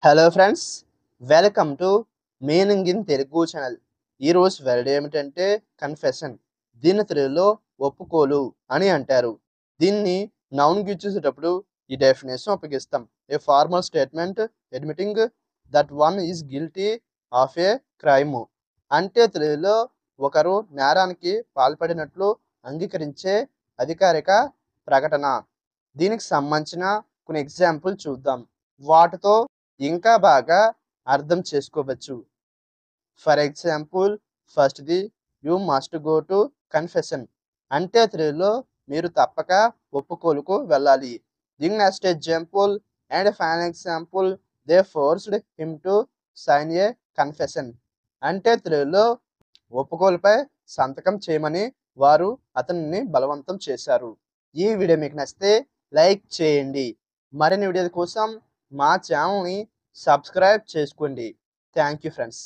Hello friends, welcome to meaning in Telugu channel. ఈరోజు word ఏమిటంటే confession. దీన్ని తెలుగులో ఒప్పుకోలు అని అంటారు. దీన్ని నౌన్కి చూసేటప్పుడు ఈ డెఫినేషన్ ఉపయోగిస్తాం. ఏ formal statement admitting that one is guilty of A crime. అంటే తెలుగులో ఒకరు నేరానికి పాల్పడినట్లు అంగీకరించే అధికారిక ప్రకటన. దీనికి సంబంధించిన కొన్ని ఎగ్జాంపుల్ చూద్దాం. వాటితో ఇంకా బాగా అర్థం చేసుకోవచ్చు. ఫర్ ఎగ్జాంపుల్, ఫస్ట్‌ది you must go to confession. అంటే తెలుగులో మీరు తప్పక ఒప్పుకోలుకు వెళ్ళాలి. The next example and final example, they forced him to sign a confession. అంటే తెలుగులో ఒప్పుకోలుపై సంతకం చేయమని వారు అతనిని బలవంతం చేశారు. ఈ వీడియో మీకు నచ్చితే లైక్ చేయండి. మరిన్ని వీడియోల కోసం మా ఛానల్‌ని సబ్స్క్రైబ్ చేసుకోండి. Thank you friends.